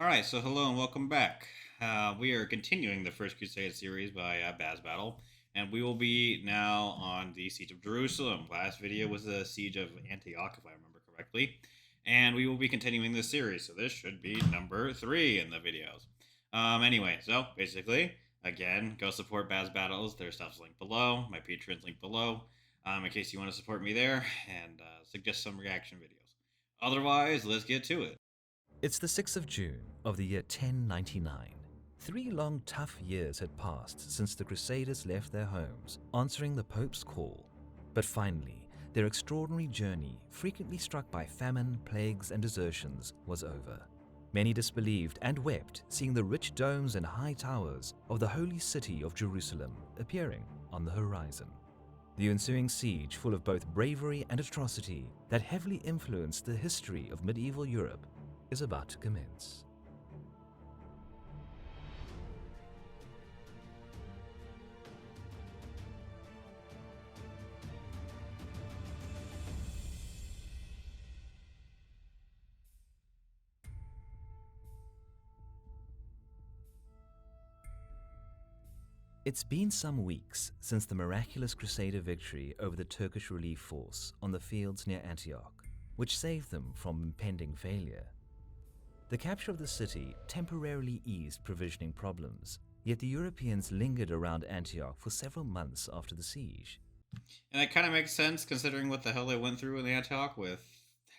Alright, so hello and welcome back. We are continuing the First Crusade series by Baz Battle, and we will be now on the Siege of Jerusalem. Last video was the Siege of Antioch, if I remember correctly, and we will be continuing this series, so this should be number 3 in the videos. Anyway, so basically, again, go support Baz Battles. Their stuff's linked below, my Patreon's linked below, in case you want to support me there, and suggest some reaction videos. Otherwise, let's get to it. It's the 6th of June of the year 1099. 3 long, tough years had passed since the Crusaders left their homes, answering the Pope's call. But finally, their extraordinary journey, frequently struck by famine, plagues, and desertions, was over. Many disbelieved and wept, seeing the rich domes and high towers of the holy city of Jerusalem appearing on the horizon. The ensuing siege, full of both bravery and atrocity that heavily influenced the history of medieval Europe, is about to commence. It's been some weeks since the miraculous Crusader victory over the Turkish relief force on the fields near Antioch, which saved them from impending failure. The capture of the city temporarily eased provisioning problems, yet the Europeans lingered around Antioch for several months after the siege. And that kind of makes sense considering what the hell they went through in Antioch with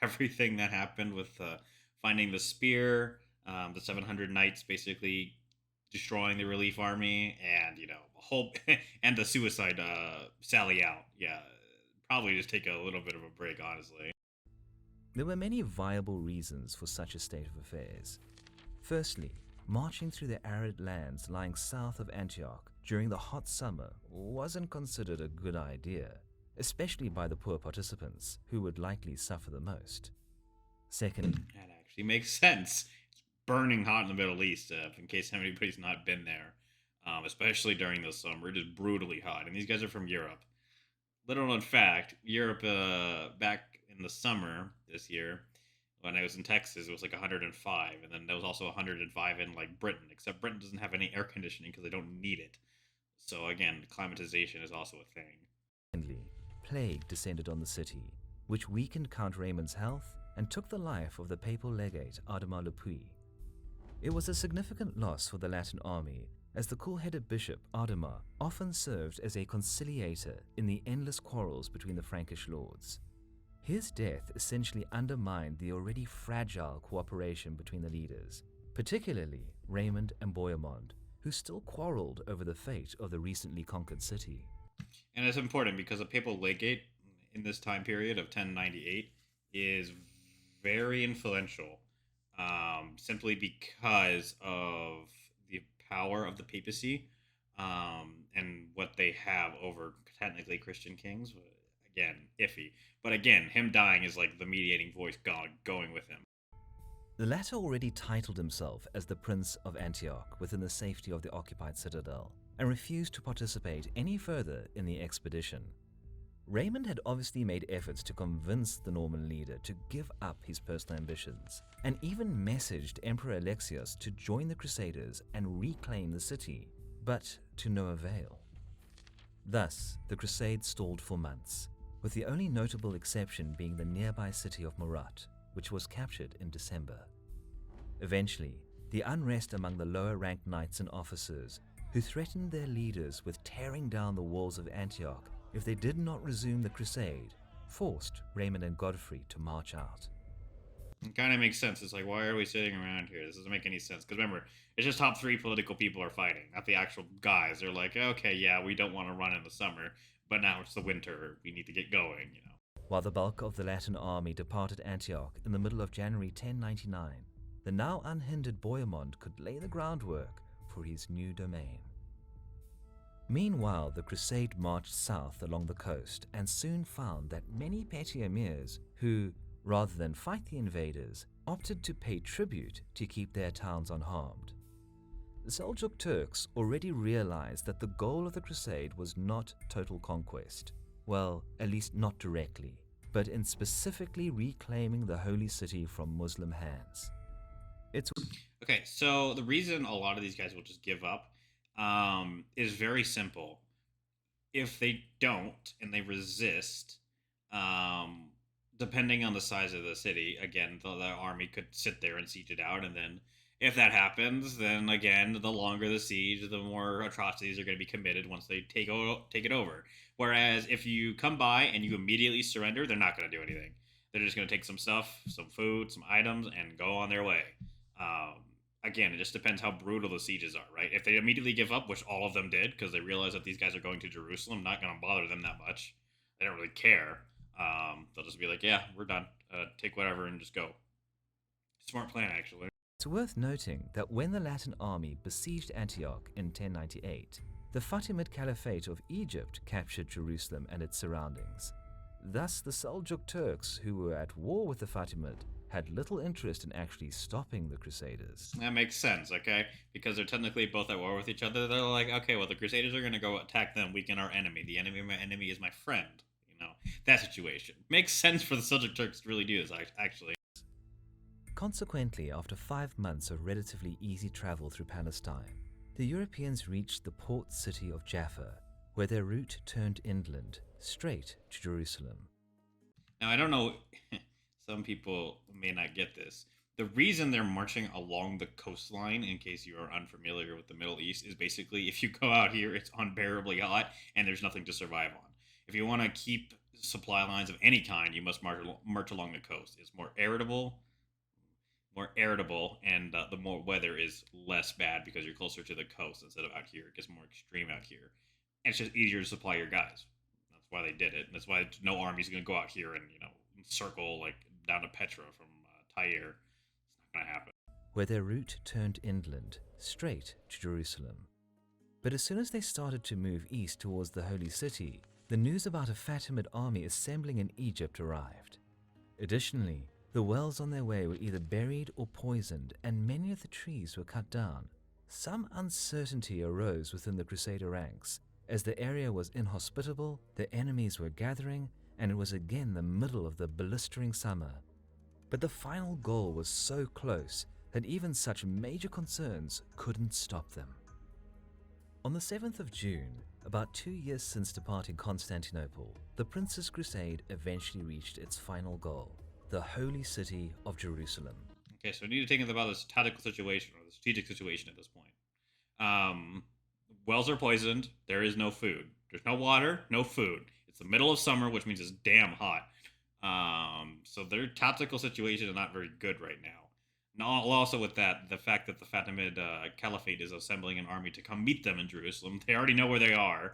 everything that happened with finding the spear, the 700 knights basically destroying the relief army, and a whole and the suicide sally out. Yeah, probably just take a little bit of a break, honestly. There were many viable reasons for such a state of affairs. Firstly, marching through the arid lands lying south of Antioch during the hot summer wasn't considered a good idea, especially by the poor participants, who would likely suffer the most. Second, That actually makes sense. It's burning hot in the Middle East, in case anybody's not been there, especially during the summer. It is brutally hot, and these guys are from Europe. Little known fact: Europe, back in the summer this year, when I was in Texas, it was like 105, and then there was also 105 in like Britain. Except Britain doesn't have any air conditioning because they don't need it. So again, climatization is also a thing. secondly, plague descended on the city, which weakened Count Raymond's health and took the life of the papal legate Adhemar le Puy. It was a significant loss for the Latin army, as the cool-headed bishop Adhemar often served as a conciliator in the endless quarrels between the Frankish lords. His death essentially undermined the already fragile cooperation between the leaders, particularly Raymond and Bohemond, who still quarreled over the fate of the recently conquered city. And it's important because a papal legate in this time period of 1098 is very influential, simply because of the power of the papacy, and what they have over technically Christian kings. Again, iffy. But again, him dying is like the mediating voice God going with him. The latter already titled himself as the Prince of Antioch within the safety of the occupied citadel, and refused to participate any further in the expedition. Raymond had obviously made efforts to convince the Norman leader to give up his personal ambitions, and even messaged Emperor Alexius to join the Crusaders and reclaim the city, but to no avail. Thus, the crusade stalled for months, with the only notable exception being the nearby city of Murat, which was captured in December. Eventually, the unrest among the lower-ranked knights and officers, who threatened their leaders with tearing down the walls of Antioch if they did not resume the crusade, forced Raymond and Godfrey to march out. It kind of makes sense. It's like, why are we sitting around here? This doesn't make any sense. Because remember, it's just top three political people are fighting, not the actual guys. They're like, okay, yeah, we don't want to run in the summer, but now it's the winter. We need to get going. While the bulk of the Latin army departed Antioch in the middle of January 1099, the now unhindered Bohemond could lay the groundwork for his new domain. Meanwhile, the crusade marched south along the coast and soon found that many petty emirs who, rather than fight the invaders, opted to pay tribute to keep their towns unharmed. The Seljuk Turks already realized that the goal of the crusade was not total conquest, well, at least not directly, but in specifically reclaiming the holy city from Muslim hands. It's Okay, so the reason a lot of these guys will just give up is very simple. If they don't and they resist, um, depending on the size of the city, again, the army could sit there and siege it out, and then if that happens, then again, the longer the siege, the more atrocities are going to be committed once they take it over. Whereas if you come by and you immediately surrender, they're not going to do anything. They're just going to take some stuff, some food, some items, and go on their way. Um, Again, it just depends how brutal the sieges are, right? If they immediately give up, which all of them did, because they realize that these guys are going to Jerusalem, not going to bother them that much. They don't really care. They'll just be like, "Yeah, we're done. Take whatever and just go." Smart plan, actually. worth noting that when the Latin army besieged Antioch in 1098, the Fatimid Caliphate of Egypt captured Jerusalem and its surroundings. Thus, the Seljuk Turks, who were at war with the Fatimid, had little interest in actually stopping the Crusaders. That makes sense, okay? Because they're technically both at war with each other. They're like, okay, well, the Crusaders are going to go attack them, weaken our enemy. The enemy of my enemy is my friend. That situation. Makes sense for the Seljuk Turks to really do this, actually. Consequently, after 5 months of relatively easy travel through Palestine, the Europeans reached the port city of Jaffa, where their route turned inland, straight to Jerusalem. Now, I don't know, some people may not get this. The reason they're marching along the coastline, in case you are unfamiliar with the Middle East, is basically if you go out here, it's unbearably hot and there's nothing to survive on. If you want to keep supply lines of any kind, you must march along the coast. It's more irritable, and the more weather is less bad because you're closer to the coast instead of out here. It gets more extreme out here, and it's just easier to supply your guys. That's why they did it, and that's why no army's going to go out here and circle like down to Petra from Tyre. It's not going to happen. Where their route turned inland, straight to Jerusalem. But as soon as they started to move east towards the Holy City, the news about a Fatimid army assembling in Egypt arrived. Additionally, the wells on their way were either buried or poisoned, and many of the trees were cut down. Some uncertainty arose within the Crusader ranks, as the area was inhospitable, the enemies were gathering, and it was again the middle of the blistering summer. But the final goal was so close that even such major concerns couldn't stop them. On the 7th of June, about 2 years since departing Constantinople, the Prince's Crusade eventually reached its final goal, the Holy City of Jerusalem. Okay, so we need to think about this tactical situation or the strategic situation at this point. Wells are poisoned. There is no food. There's no water, no food. It's the middle of summer, which means it's damn hot. So their tactical situation is not very good right now. Now, also with that, the fact that the Fatimid Caliphate is assembling an army to come meet them in Jerusalem, they already know where they are,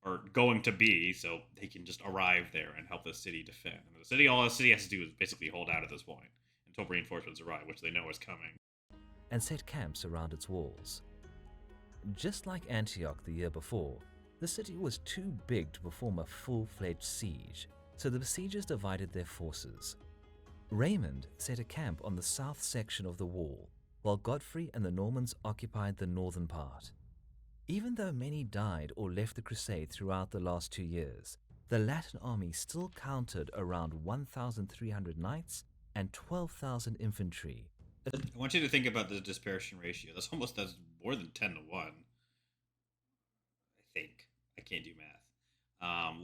or going to be, so they can just arrive there and help the city defend. And all the city has to do is basically hold out at this point until reinforcements arrive, which they know is coming. And set camps around its walls. Just like Antioch the year before, the city was too big to perform a full-fledged siege, so the besiegers divided their forces. Raymond set a camp on the south section of the wall, while Godfrey and the Normans occupied the northern part. Even though many died or left the crusade throughout the last 2 years, the Latin army still counted around 1,300 knights and 12,000 infantry. I want you to think about the dispersion ratio. That's more than 10 to 1. I think. I can't do math.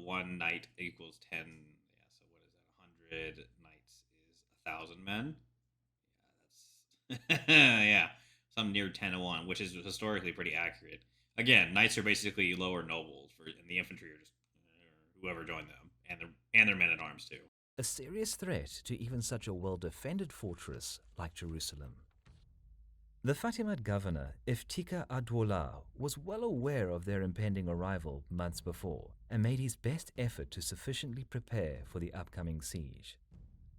One knight equals 10. Yeah, so what is that? 100 knights is 1,000 men. Yeah, that's. Yeah, some near 10 to 1, which is historically pretty accurate. Again, knights are basically lower nobles, and the infantry are just whoever joined them, and their men at arms too. A serious threat to even such a well-defended fortress like Jerusalem. The Fatimid governor, Iftikhar ad-Dawla, was well aware of their impending arrival months before and made his best effort to sufficiently prepare for the upcoming siege.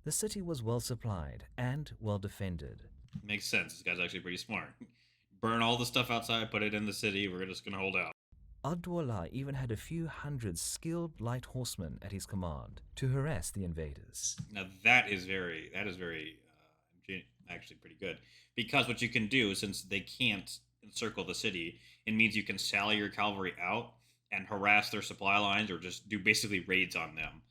The city was well supplied and well defended. Makes sense. This guy's actually pretty smart. Burn all the stuff outside, put it in the city. We're just going to hold out. Ad-Dawla even had a few hundred skilled light horsemen at his command to harass the invaders. Now that is actually pretty good, because what you can do, since they can't encircle the city, it means you can sally your cavalry out and harass their supply lines, or just do basically raids on them,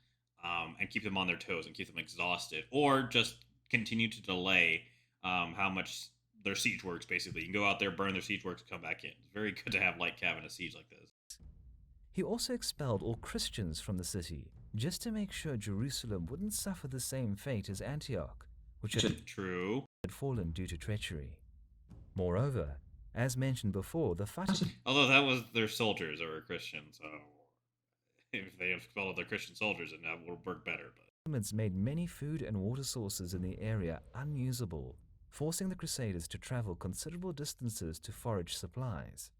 and keep them on their toes and keep them exhausted, or just continue to delay how much their siege works. Basically, you can go out there, burn their siege works, come back in. It's very good to have light cav in a siege like this. He also expelled all Christians from the city, just to make sure Jerusalem wouldn't suffer the same fate as Antioch, which had True. fallen due to treachery. Moreover, as mentioned before, the Fatimids Although that was their soldiers that were Christian, so if they expelled their Christian soldiers, then that would work better. But made many food and water sources in the area unusable, forcing the Crusaders to travel considerable distances to forage supplies.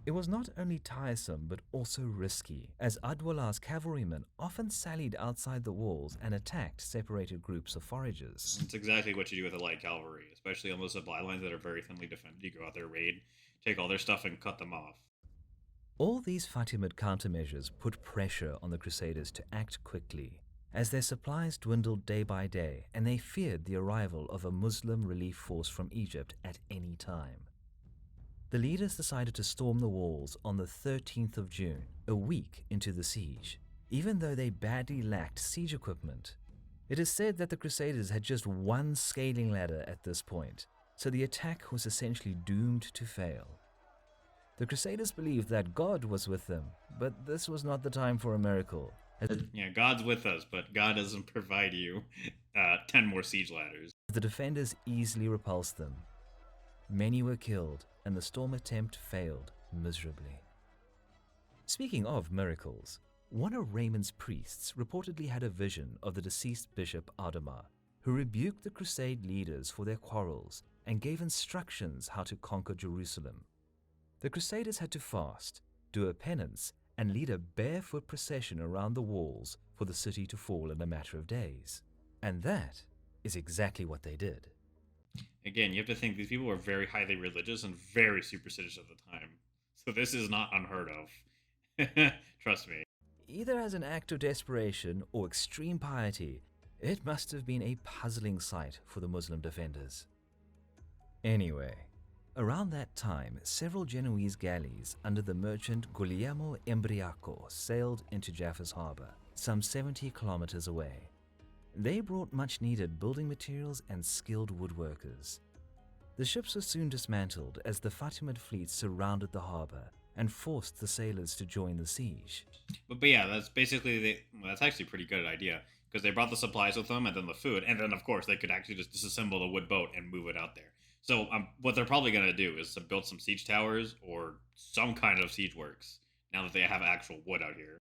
It was not only tiresome but also risky, as Adwalah's cavalrymen often sallied outside the walls and attacked separated groups of foragers. it's exactly what you do with a light cavalry, especially on those supply lines that are very thinly defended. You go out there, raid, take all their stuff, and cut them off. All these Fatimid countermeasures put pressure on the Crusaders to act quickly, as their supplies dwindled day by day and they feared the arrival of a Muslim relief force from Egypt at any time. The leaders decided to storm the walls on the 13th of June, a week into the siege, even though they badly lacked siege equipment. It is said that the Crusaders had just one scaling ladder at this point, so the attack was essentially doomed to fail. The Crusaders believed that God was with them, but this was not the time for a miracle. Yeah, God's with us, but God doesn't provide you 10 more siege ladders. The defenders easily repulsed them. Many were killed, and the storm attempt failed miserably. Speaking of miracles, one of Raymond's priests reportedly had a vision of the deceased Bishop Adama, who rebuked the Crusade leaders for their quarrels and gave instructions how to conquer Jerusalem. The Crusaders had to fast, do a penance, and lead a barefoot procession around the walls for the city to fall in a matter of days. And that is exactly what they did. Again, you have to think these people were very highly religious and very superstitious at the time. So this is not unheard of. Trust me. Either as an act of desperation or extreme piety, it must have been a puzzling sight for the Muslim defenders. Anyway, around that time, several Genoese galleys under the merchant Guglielmo Embriaco sailed into Jaffa's harbor, some 70 kilometers away. They brought much-needed building materials and skilled woodworkers. The ships were soon dismantled as the Fatimid fleet surrounded the harbor and forced the sailors to join the siege. But yeah, that's basically that's actually a pretty good idea because they brought the supplies with them and then the food, and then of course they could actually just disassemble the wood boat and move it out there. So what they're probably going to do is to build some siege towers or some kind of siege works now that they have actual wood out here.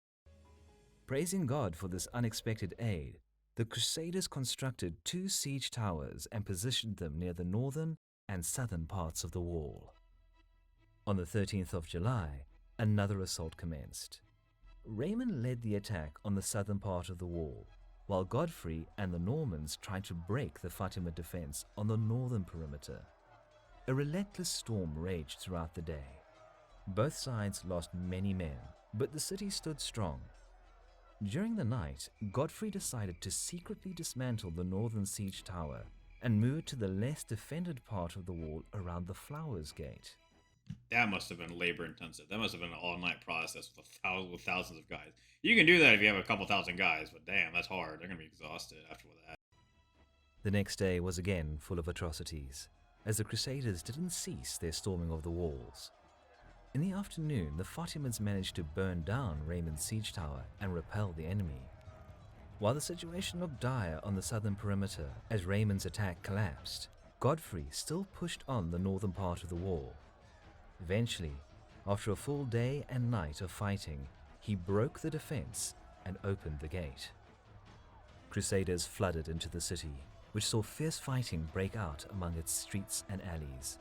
Praising God for this unexpected aid, the Crusaders constructed 2 siege towers and positioned them near the northern and southern parts of the wall. On the 13th of July, another assault commenced. Raymond led the attack on the southern part of the wall, while Godfrey and the Normans tried to break the Fatimid defense on the northern perimeter. A relentless storm raged throughout the day. Both sides lost many men, but the city stood strong. During the night, Godfrey decided to secretly dismantle the northern siege tower and move to the less defended part of the wall around the Flowers Gate. That must have been labor intensive. That must have been an all-night process with thousands of guys. You can do that if you have a couple thousand guys, but damn, that's hard. They're going to be exhausted after that. The next day was again full of atrocities, as the Crusaders didn't cease their storming of the walls. In the afternoon, the Fatimids managed to burn down Raymond's siege tower and repel the enemy. While the situation looked dire on the southern perimeter as Raymond's attack collapsed, Godfrey still pushed on the northern part of the wall. Eventually, after a full day and night of fighting, he broke the defense and opened the gate. Crusaders flooded into the city, which saw fierce fighting break out among its streets and alleys.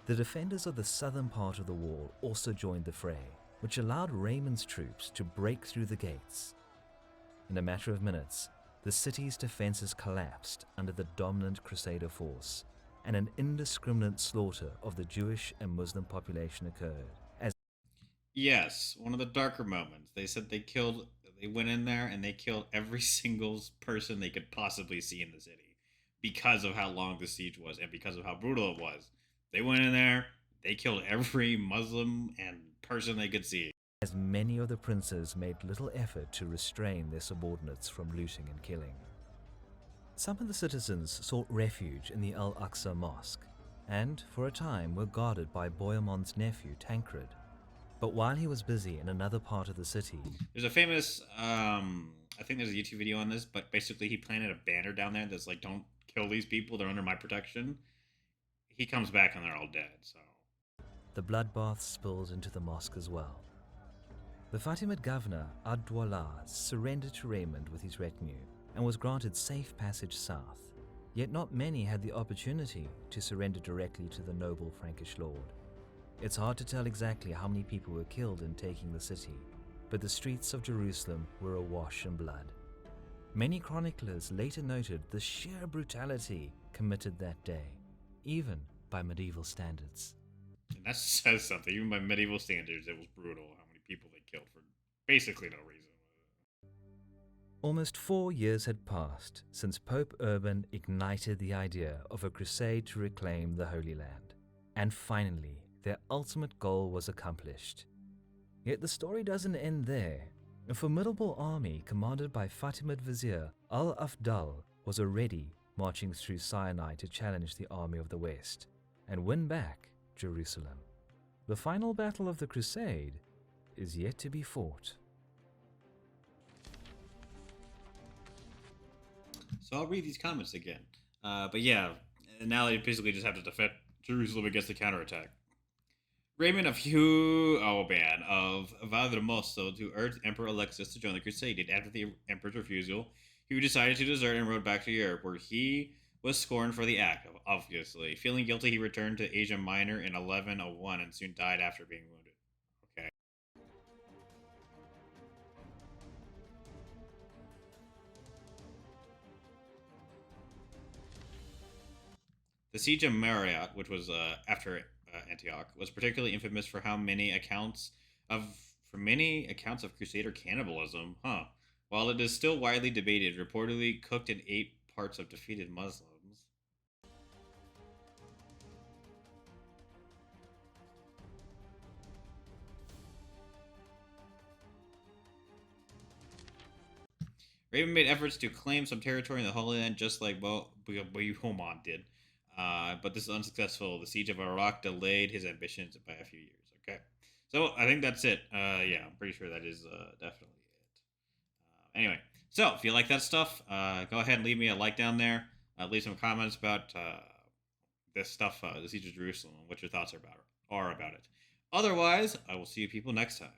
The defenders of the southern part of the wall also joined the fray, which allowed Raymond's troops to break through the gates. In a matter of minutes, the city's defenses collapsed under the dominant Crusader force, and an indiscriminate slaughter of the Jewish and Muslim population occurred. Yes, one of the darker moments. They said they went in there and they killed every single person they could possibly see in the city because of how long the siege was and because of how brutal it was. They went in there, they killed every Muslim and person they could see. As many of the princes made little effort to restrain their subordinates from looting and killing. Some of the citizens sought refuge in the Al-Aqsa Mosque, and for a time were guarded by Bohemont's nephew Tancred. But while he was busy in another part of the city, There's a famous, I think there's a YouTube video on this, but basically he planted a banner down there that's like, "Don't kill these people; they're under my protection." He comes back and they're all dead. So the bloodbath spilled into the mosque as well. The Fatimid governor Ad-Dawla surrendered to Raymond with his retinue and was granted safe passage south. Yet not many had the opportunity to surrender directly to the noble Frankish lord. It's hard to tell exactly how many people were killed in taking the city, but the streets of Jerusalem were awash in blood. Many chroniclers later noted the sheer brutality committed that day, even by medieval standards. and that says something. Even by medieval standards, it was brutal how many people they killed for basically no reason. Almost 4 years had passed since Pope Urban ignited the idea of a crusade to reclaim the Holy Land, and finally, their ultimate goal was accomplished. Yet the story doesn't end there. A formidable army commanded by Fatimid Vizier Al-Afdal was already marching through Sinai to challenge the army of the West and win back Jerusalem. The final battle of the Crusade is yet to be fought. So I'll read these comments again. But yeah, now they basically just have to defend Jerusalem against the counterattack. Raymond of Valdemoso to urge Emperor Alexis to join the crusade. And after the emperor's refusal, he decided to desert and rode back to Europe, where he was scorned for the act, obviously. Feeling guilty, he returned to Asia Minor in 1101 and soon died after being wounded. Okay. The siege of Mariot, which was after Antioch, was particularly infamous for many accounts of Crusader cannibalism. Huh. While it is still widely debated, reportedly cooked and ate parts of defeated Muslims. Raven made efforts to claim some territory in the Holy Land, just like Bohemond did. But this is unsuccessful. The siege of Iraq delayed his ambitions by a few years. Okay, so I think that's it. Yeah, I'm pretty sure that is definitely it. Anyway, so if you like that stuff, go ahead and leave me a like down there. Leave some comments about this stuff, the siege of Jerusalem, and what your thoughts are about it. Otherwise, I will see you people next time.